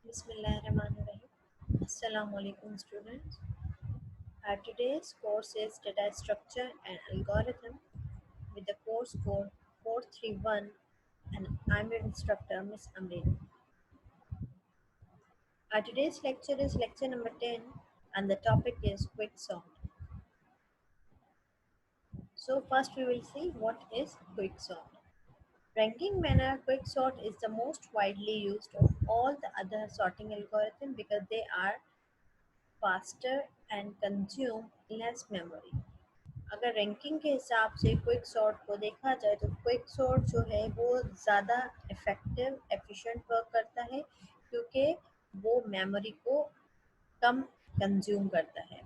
Bismillahirrahmanirrahim. Assalamu alaikum students. Today's course is data structure and algorithm with the course code 431 and I'm your instructor Miss Amreen. Today's lecture is lecture number 10 and the topic is quicksort. So first we will see what is quicksort. Ranking manner quicksort is the most widely used of all the other sorting algorithms because they are faster and consume less memory. अगर ranking के हिसाब से quick sort को देखा जाए तो quick sort जो है वो ज़्यादा इफ़ेक्टिव एफिशिएंट वर्क करता है क्योंकि वो मेमोरी को कम कंज्यूम करता है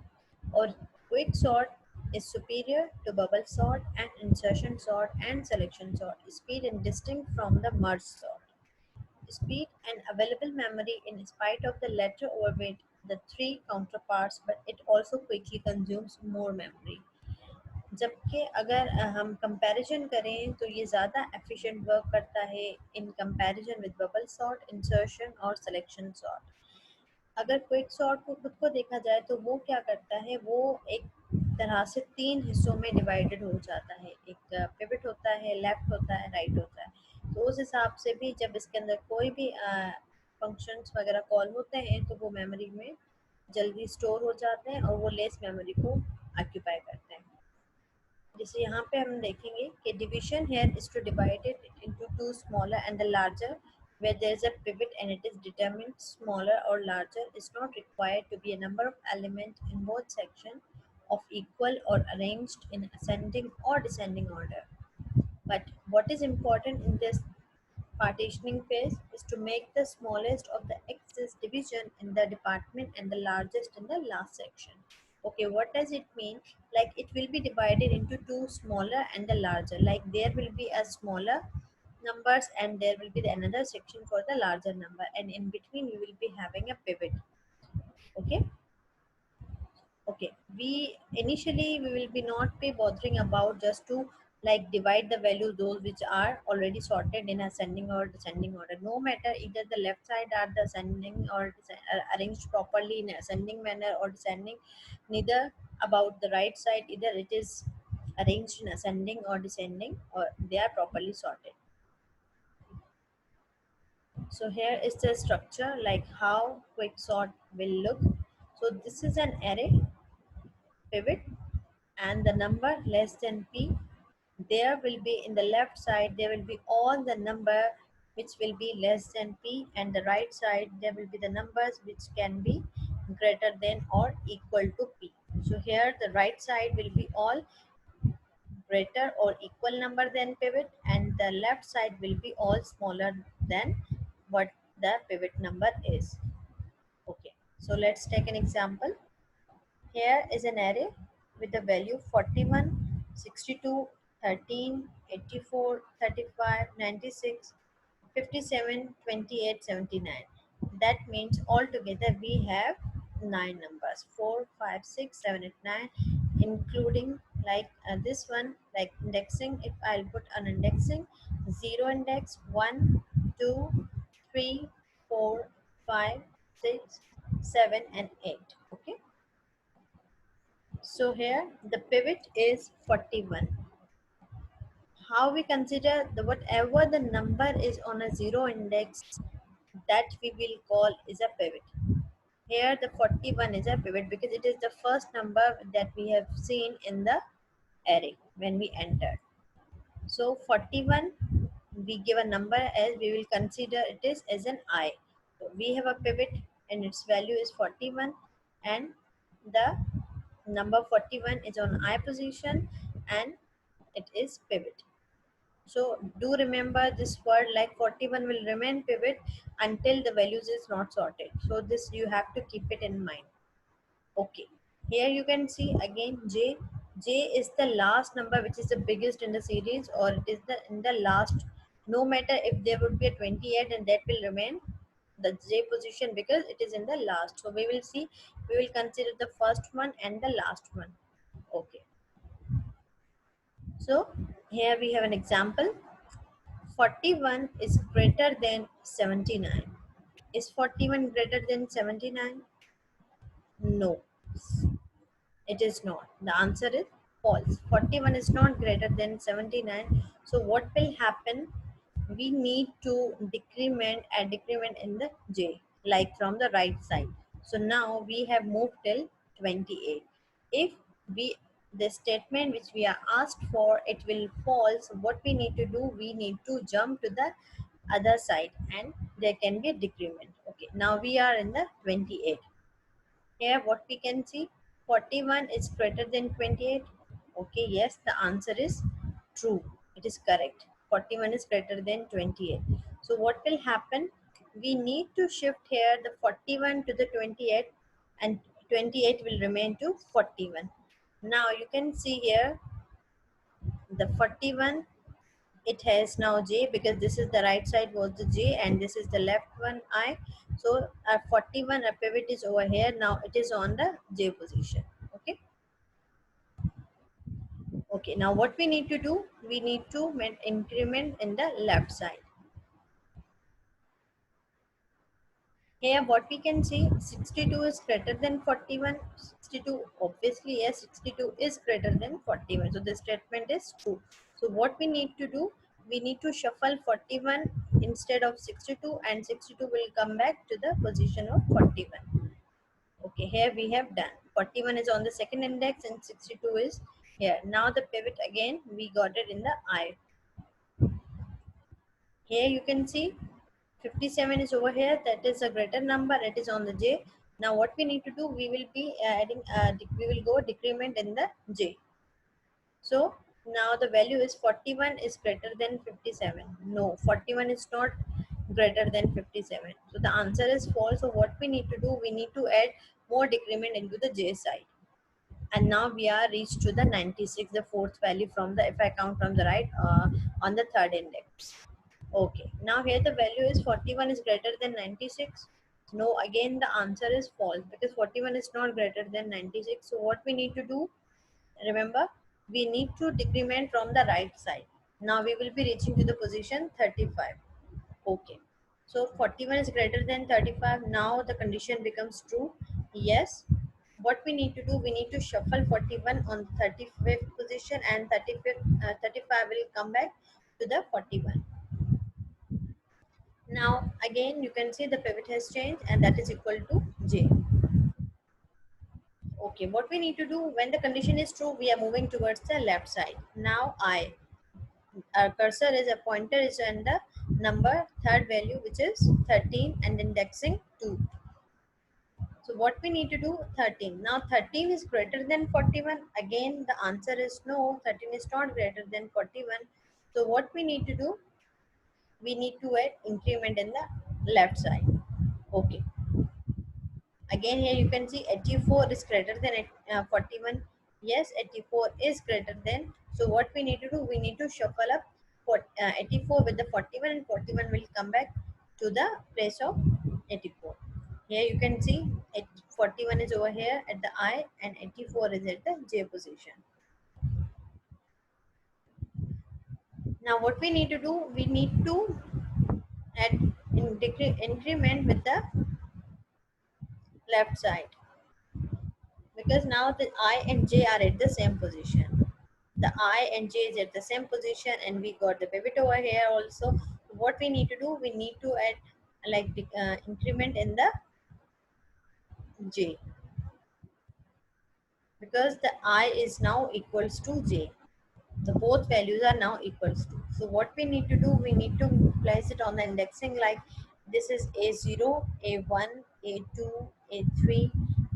और quick sort is superior to bubble sort and insertion sort and selection sort speed and distinct from the merge sort speed and available memory in spite of the latter overweight the three counterparts but it also quickly consumes more memory जबकि अगर हम comparison करें तो ये ज़्यादा efficient work करता है in comparison with bubble sort insertion और सिलेक्शन सॉर्ट अगर क्विक सॉर्ट को खुद को देखा जाए तो वो क्या करता है वो एक तरह से तीन हिस्सों में डिवाइडेड हो जाता है एक पिवट होता है लेफ्ट होता है राइट होता है तो उस हिसाब से भी जब इसके अंदर कोई भी फंक्शंस वगैरह कॉल होते हैं तो वो मेमोरी में जल्दी स्टोर हो जाते हैं और वो लेस मेमोरी को ऑक्यूपाई करते हैं जैसे यहाँ पे हम देखेंगे कि division here is to divide it into two smaller and the larger where there is a pivot and it is determined smaller or larger is not required to be a number of elements in both section of equal or arranged in ascending or descending order. But what is important in this partitioning phase is to make the smallest of the excess division in the department and the largest in the last section. Okay, what does it mean? Like it will be divided into two smaller and the larger. Like there will be a smaller numbers and there will be another section for the larger number and in between we will be having a pivot. Okay. Okay, we will be not be bothering about just to like divide the value those which are already sorted in ascending or descending order. No matter either the left side are the ascending or arranged properly in ascending manner or descending, neither about the right side either it is arranged in ascending or descending or they are properly sorted. So here is the structure like how quick sort will look. So this is an array pivot and the number less than p there will be in the left side there will be all the number which will be less than p and the right side there will be the numbers which can be greater than or equal to p. So here the right side will be all greater or equal number than pivot and the left side will be all smaller than what the pivot number is. Okay, so let's take an example. Here is an array with the value 41, 62, 13, 84, 35, 96, 57, 28, 79. That means altogether we have 9 numbers 4, 5, 6, 7, 8, 9, including like this one, like indexing. If I'll put an indexing, 0 index, 1, 2, 3, 4, 5, 6, 7, and 8. Okay. So here the pivot is 41. How we consider the whatever the number is on a zero index that we will call is a pivot. Here the 41 is a pivot because it is the first number that we have seen in the array when we entered. So 41 we give a number as we will consider it is as an I. So we have a pivot and its value is 41 and the number 41 is on I position and it is pivot. So do remember this word like 41 will remain pivot until the values is not sorted. So this you have to keep it in mind. Okay, here you can see again J. J is the last number which is the biggest in the series or it is the in the last. No matter if there would be a 28 and that will remain the J position because it is in the last. So we will see, we will consider the first one and the last one. Okay. So here we have an example. 41 is greater than 79. Is 41 greater than 79? No, it is not. The answer is false. 41 is not greater than 79. So what will happen? We need to decrement in the j, like from the right side. So now we have moved till 28. If we the statement which we are asked for, it will false, what we need to do, we need to jump to the other side and there can be a decrement. Okay, now we are in the 28. Here what we can see, 41 is greater than 28. Okay, yes, the answer is true. It is correct. 41 is greater than 28. So what will happen? We need to shift here the 41 to the 28 and 28 will remain to 41. Now you can see here the 41, it has now j because this is the right side was the j and this is the left one I. So our 41 a pivot is over here. Now it is on the j position. Okay. Okay. Now what we need to do? We need to increment in the left side. Here what we can see, 62 is greater than 41. 62, obviously yes, 62 is greater than 41. So the statement is true. So what we need to do, we need to shuffle 41 instead of 62 and 62 will come back to the position of 41. Okay, here we have done. 41 is on the second index and 62 is here. Now the pivot again, we got it in the I. Here you can see 57 is over here, that is a greater number, it is on the j. Now what we need to do, we will be adding we will go decrement in the j. So now the value is 41 is greater than 57. No, 41 is not greater than 57. So the answer is false. So what we need to do, we need to add more decrement into the j side. And now we are reached to the 96, the fourth value from the, if I count from the right, on the third index. Okay, now here the value is 41 is greater than 96. No, again the answer is false because 41 is not greater than 96. So what we need to do, remember, we need to decrement from the right side. Now we will be reaching to the position 35. Okay, so 41 is greater than 35. Now the condition becomes true. Yes, what we need to do, we need to shuffle 41 on 35th position and 35 will come back to the 41. Now again you can see the pivot has changed and that is equal to j. Okay, what we need to do, when the condition is true, we are moving towards the left side. Now I, our cursor is a pointer is on the number third value which is 13 and indexing 2. So what we need to do, 13. Now 13 is greater than 41. Again the answer is no, 13 is not greater than 41. So what we need to do, we need to add increment in the left side. Okay. Again here you can see 84 is greater than 41. Yes, 84 is greater than. So what we need to do, we need to shuffle up 84 with the 41 and 41 will come back to the place of 84. Here you can see 41 is over here at the I and 84 is at the J position. Now what we need to do, we need to add increment with the left side. Because now the I and J are at the same position. The I and J is at the same position and we got the pivot over here also. What we need to do, we need to add like the increment in the J because the I is now equals to J. The both values are now equals to. So what we need to do, we need to place it on the indexing like this is A0, A1, A2, A3,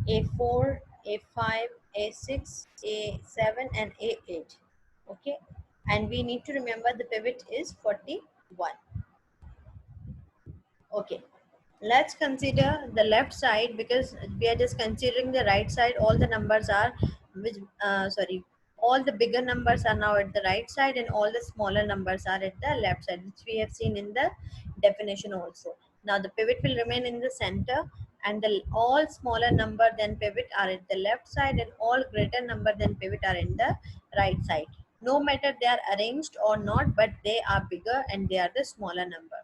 A4, A5, A6, A7 and A8. Okay, and we need to remember the pivot is 41. Okay, let's consider the left side because we are just considering the right side. All the numbers are which sorry, all the bigger numbers are now at the right side and all the smaller numbers are at the left side, which we have seen in the definition also. Now the pivot will remain in the center and the all smaller number than pivot are at the left side and all greater number than pivot are in the right side. No matter they are arranged or not, but they are bigger and they are the smaller number.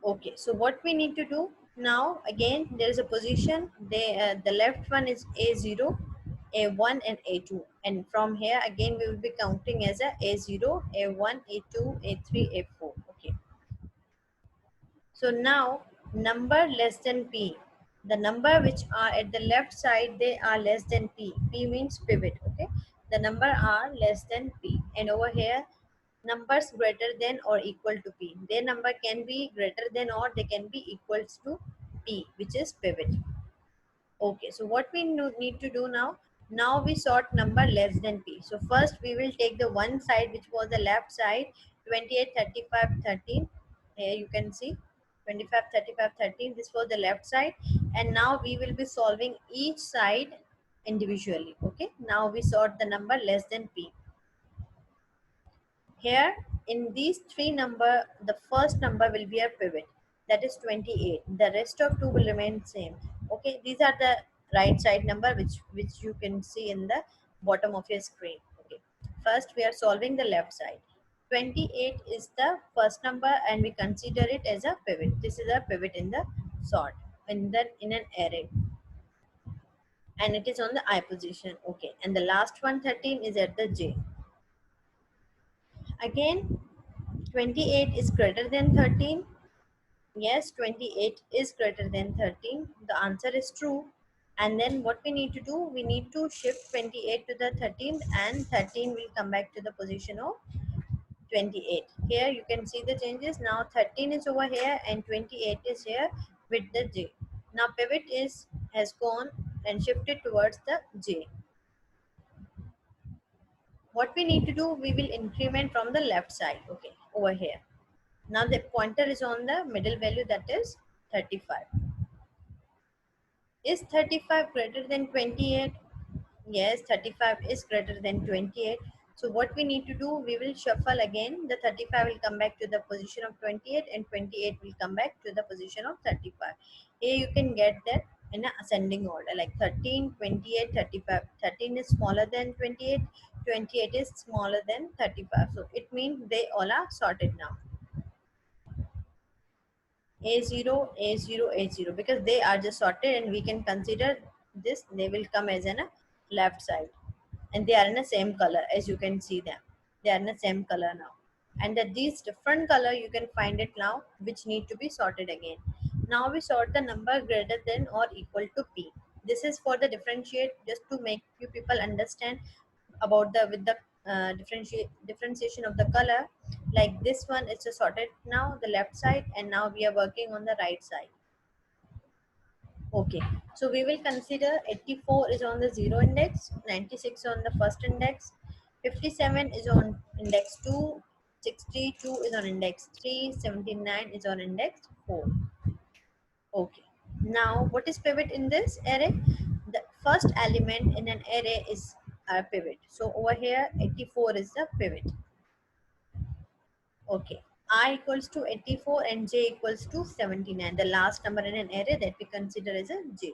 Okay, so what we need to do now, again, there is a position. The left one is A0, A1 and A2. And from here, again, we will be counting as a A0, A1, A2, A3, A4. Okay. So now, number less than P. The number which are at the left side, they are less than P. P means pivot, okay? The number are less than P. And over here, numbers greater than or equal to P. Their number can be greater than or they can be equals to P, which is pivot. Okay, so what we need to do now, now we sort number less than P. So first we will take the one side which was the left side, 28, 35, 13. Here you can see 25, 35, 13. This was the left side. And now we will be solving each side individually. Okay, now we sort the number less than P. Here in these three number, the first number will be a pivot, that is 28. The rest of two will remain same. Okay, these are the right side number which you can see in the bottom of your screen. Okay, first we are solving the left side. 28 is the first number and we consider it as a pivot. This is a pivot in the sort in an array, and it is on the I position. Okay, and the last one 13 is at the J. Again, 28 is greater than 13. Yes, 28 is greater than 13. The answer is true. And then what we need to do, we need to shift 28 to the 13th and 13 will come back to the position of 28. Here you can see the changes. Now 13 is over here and 28 is here with the J. Now pivot has gone and shifted towards the J. What we need to do, we will increment from the left side. Okay, over here. Now the pointer is on the middle value, that is 35. Is 35 greater than 28? Yes, 35 is greater than 28. So what we need to do, we will shuffle again. The 35 will come back to the position of 28 and 28 will come back to the position of 35. Here you can get that in an ascending order, like 13, 28, 35. 13 is smaller than 28. 28 is smaller than 35. So it means they all are sorted now. A0, A0, A0, because they are just sorted and we can consider this, they will come as in a left side and they are in the same color as you can see them. They are in the same color now. And that these different color you can find it now which need to be sorted again. Now we sort the number greater than or equal to P. This is for the differentiate, just to make you people understand about the with the differentiation of the color. Like this one is sorted now the left side and now we are working on the right side. Okay, so we will consider 84 is on the 0 index, 96 on the first index, 57 is on index 2, 62 is on index 3, 79 is on index 4. Okay, now what is pivot in this array? The first element in an array is a pivot. So over here 84 is the pivot. Okay, I equals to 84 and j equals to 79, the last number in an array that we consider as a j.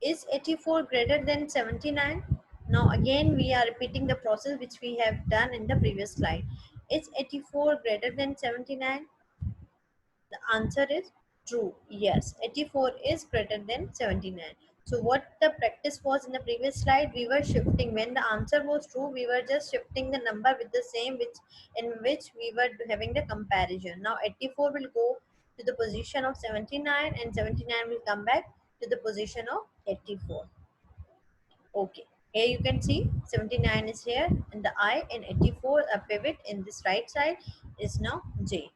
Is 84 greater than 79? Now again we are repeating the process which we have done in the previous slide. Is 84 greater than 79? The answer is true. Yes, 84 is greater than 79. So what the practice was in the previous slide, we were shifting. When the answer was true, we were just shifting the number with the same in which we were having the comparison. Now 84 will go to the position of 79 and 79 will come back to the position of 84. Okay. Here you can see 79 is here and the I, and 84 a pivot in this right side is now J.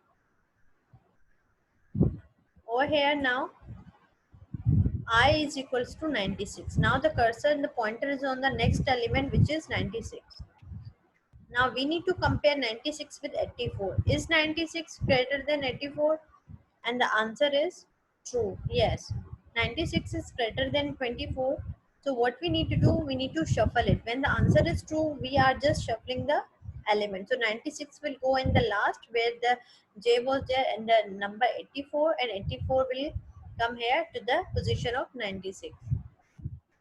Over here now I is equals to 96. Now the cursor and the pointer is on the next element which is 96. Now we need to compare 96 with 84. Is 96 greater than 84? And the answer is true. Yes. 96 is greater than 24. So what we need to do, we need to shuffle it. When the answer is true, we are just shuffling the element. So 96 will go in the last where the J was there and the number 84, and 84 will come here to the position of 96.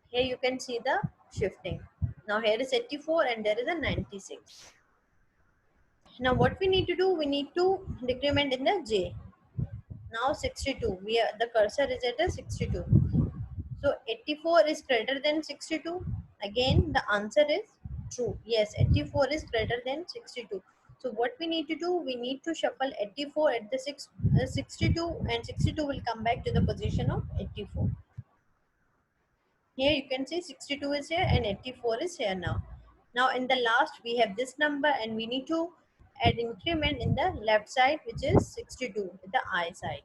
Here you can see the shifting. Now here is 84 and there is a 96. Now what we need to do, we need to decrement in the J. Now 62, we are, the cursor is at a 62. So 84 is greater than 62. Again, the answer is true. Yes, 84 is greater than 62. So what we need to do, we need to shuffle 84 at the 62, and 62 will come back to the position of 84. Here you can see 62 is here and 84 is here now. Now in the last we have this number, and we need to add increment in the left side, which is 62, the I side.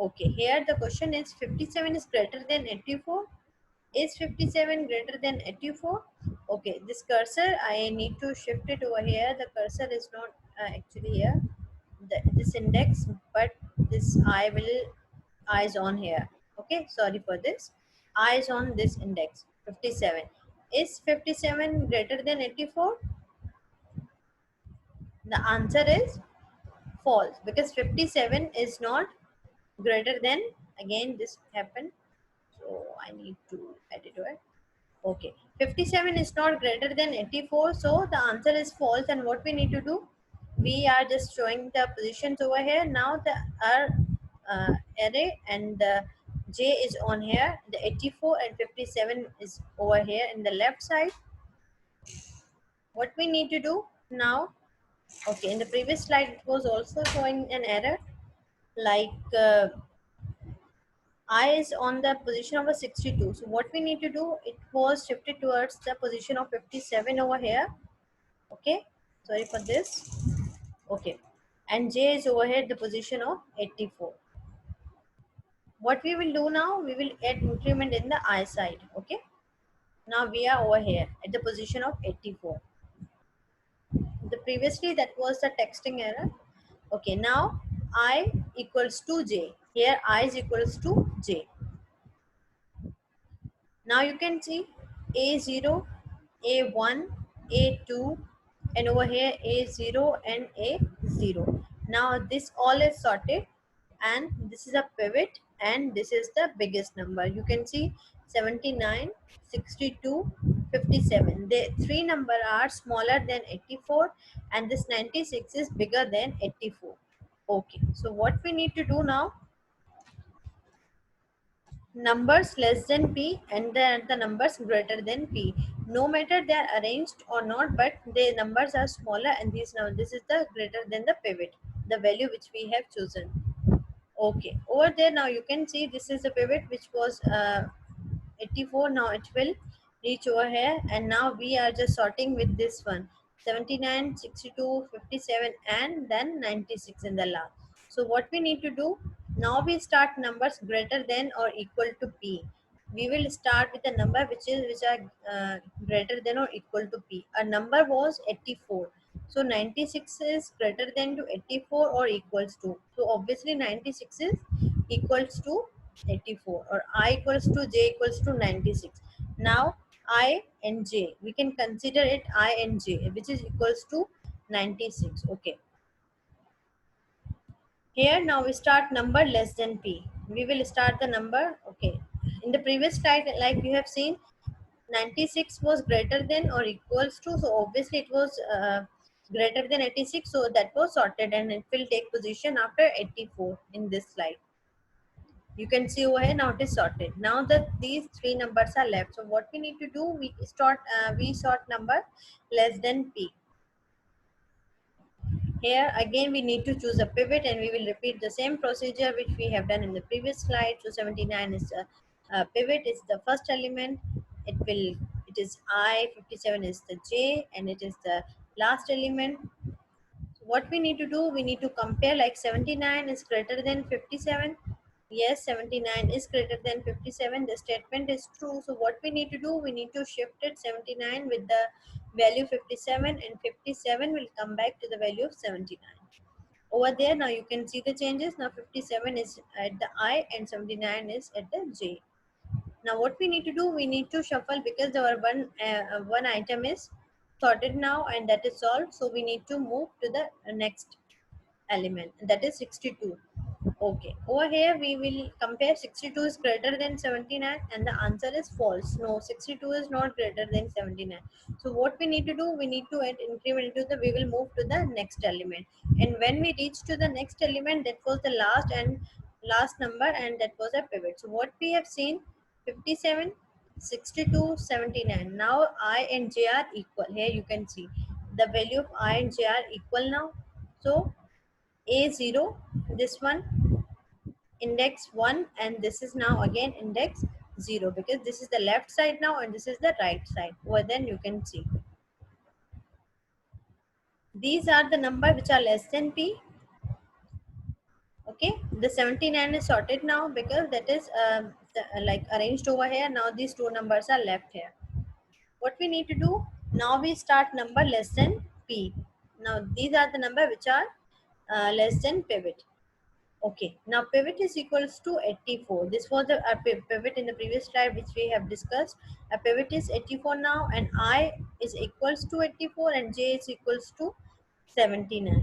Okay, here the question is 57 is greater than 84. Is 57 greater than 84? Okay, this cursor, I need to shift it over here. The cursor is not actually here, this index, but this I is on here. Okay, sorry for this. I is on this index, 57. Is 57 greater than 84? The answer is false, because 57 is not greater than, again this happened, so I need to edit it. Okay, 57 is not greater than 84, so the answer is false. And what we need to do, we are just showing the positions over here. Now the our array and the J is on here. The 84 and 57 is over here in the left side. What we need to do now, okay, in the previous slide it was also showing an error, like I is on the position of a 62. So what we need to do, it was shifted towards the position of 57 over here. Okay, sorry for this. Okay, and J is over here at the position of 84. What we will do now, we will add increment in the I side. Okay, now we are over here at the position of 84. The previously that was the texting error. Okay, now I equals to J. Here I is equals to J. Now you can see A0, A1, A2, and over here A0 and A0. Now this all is sorted, and this is a pivot, and this is the biggest number. You can see 79, 62, 57. The three number are smaller than 84, and this 96 is bigger than 84. Okay, so what we need to do now, numbers less than p and the numbers greater than p, no matter they are arranged or not, but the numbers are smaller, and these now this is the greater than the pivot, the value which we have chosen. Okay, over there now you can see this is the pivot which was 84. Now it will reach over here, and now we are just sorting with this one, 79, 62, 57, and then 96 in the last. So what we need to do now, we start numbers greater than or equal to p. We will start with a number which are greater than or equal to p. A number was 84, so 96 is greater than to 84 or equals to, so obviously 96 is equals to 84, or I equals to J equals to 96. Now I and J, we can consider it I and J, which is equals to 96. Okay, here now we start number less than p. We will start the number. Okay, in the previous slide, like you have seen, 96 was greater than or equals to, so obviously it was greater than 86, so that was sorted, and it will take position after 84 in this slide. You can see over here, now it is sorted. Now that these three numbers are left, so what we need to do, we sort number less than p. Here again we need to choose a pivot, and we will repeat the same procedure which we have done in the previous slide. So 79 is a pivot, is the first element. It is I, 57 is the J, and it is the last element. So what we need to do, we need to compare, like 79 is greater than 57. Yes, 79 is greater than 57. The statement is true. So what we need to do, we need to shift it 79 with the value 57, and 57 will come back to the value of 79. Over there, now you can see the changes. Now 57 is at the I and 79 is at the J. Now what we need to do, we need to shuffle, because our one item is sorted now and that is solved. So we need to move to the next element, that is 62. Okay, over here we will compare 62 is greater than 79 and the answer is false. No, 62 is not greater than 79. So what we need to do, we need to add increment into the, we will move to the next element. And when we reach to the next element, that was the last number and that was a pivot. So what we have seen, 57, 62, 79. Now I and j are equal. Here you can see the value of I and j are equal now. So A0, this one index 1 and this is now again index 0 because this is the left side now and this is the right side. Well, then you can see these are the number which are less than p. Okay, the 79 is sorted now because that is like arranged over here. Now these two numbers are left here. What we need to do now, we start number less than p. Now these are the number which are less than pivot. Okay, now pivot is equals to 84. This was the pivot in the previous slide which we have discussed. A pivot is 84 now and I is equals to 84 and j is equals to 79.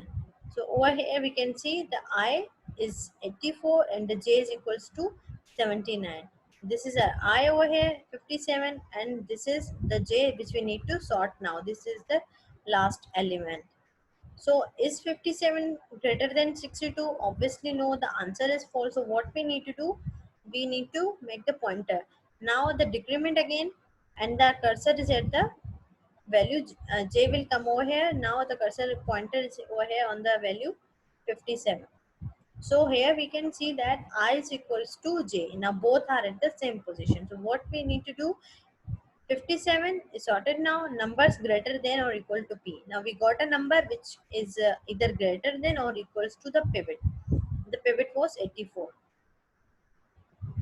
So over here we can see the I is 84 and the j is equals to 79. This is a I over here 57 and this is the j which we need to sort now. This is the last element. So is 57 greater than 62? Obviously no, the answer is false. So what we need to do, we need to make the pointer. Now the decrement again and the cursor is at the value j will come over here. Now the cursor pointer is over here on the value 57. So here we can see that I is equals to j. Now both are at the same position. So what we need to do, 57 is sorted now, numbers greater than or equal to p. Now we got a number which is either greater than or equals to the pivot. The pivot was 84.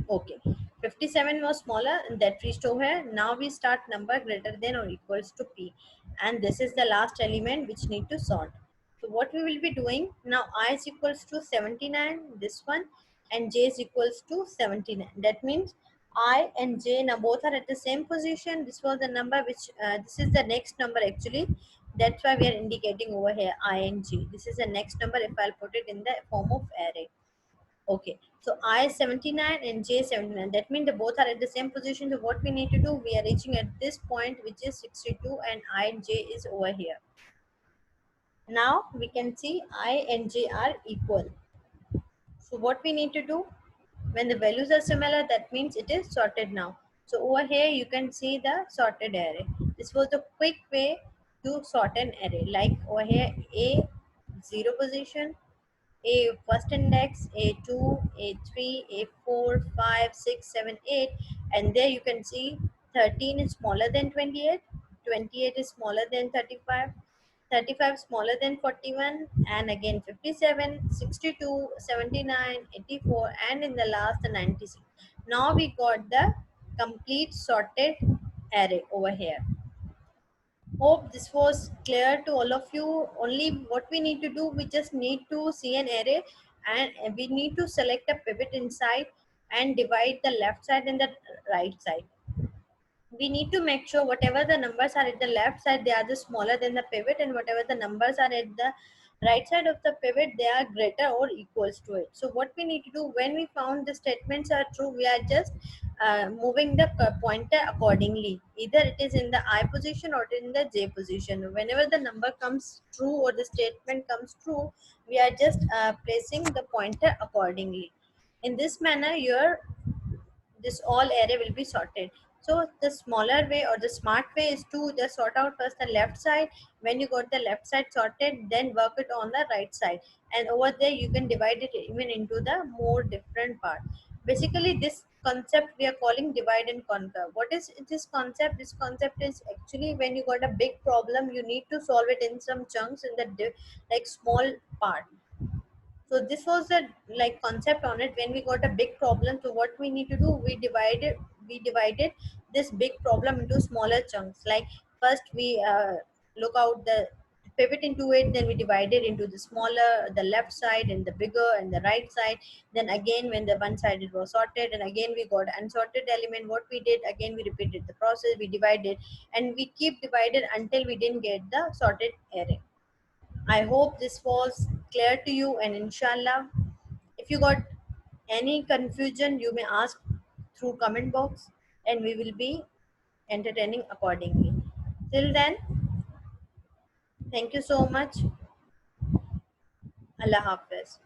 Okay, 57 was smaller and that reached over here. Now we start number greater than or equals to p. And this is the last element which need to sort. So what we will be doing now, I is equals to 79, this one, and j is equals to 79. That means I and j now both are at the same position. This was the number which, this is the next number actually. That's why we are indicating over here I and j. This is the next number if I'll put it in the form of array. Okay, so I 79 and J 79. That means they both are at the same position. So what we need to do, we are reaching at this point, which is 62, and I and J is over here. Now we can see I and J are equal. So what we need to do, when the values are similar, that means it is sorted now. So over here you can see the sorted array. This was the quick way to sort an array. Like over here, A 0 position, a first index, A2, A3, A4, 5, 6, 7, 8, and there you can see 13 is smaller than 28, 28 is smaller than 35, 35 smaller than 41, and again 57, 62, 79, 84, and in the last the 96. Now we got the complete sorted array over here. Hope this was clear to all of you. Only what we need to do, we just need to see an array and we need to select a pivot inside and divide the left side and the right side. We need to make sure whatever the numbers are at the left side, they are the smaller than the pivot, and whatever the numbers are at the right side of the pivot, they are greater or equals to it. So what we need to do, when we found the statements are true, we are just moving the pointer accordingly. Either it is in the I position or in the J position. Whenever the number comes true or the statement comes true, we are just placing the pointer accordingly. In this manner, your this all array will be sorted. So the smaller way or the smart way is to just sort out first the left side. When you got the left side sorted, then work it on the right side, and over there you can divide it even into the more different part. Basically this concept we are calling divide and conquer. What is this concept? This concept is actually when you got a big problem, you need to solve it in some chunks in the like small part. So this was the like concept on it. When we got a big problem, so what we need to do, we divided this big problem into smaller chunks. Like first we look out the pivot into it, then we divide it into the smaller, the left side and the bigger and the right side. Then again when the one side it was sorted and again we got unsorted element, what we did again, we repeated the process, we divided and we keep divided until we didn't get the sorted array. I hope this was clear to you, and inshallah, If you got any confusion, you may ask through comment box, and we will be entertaining accordingly. Till then, thank you so much. Allah Hafiz.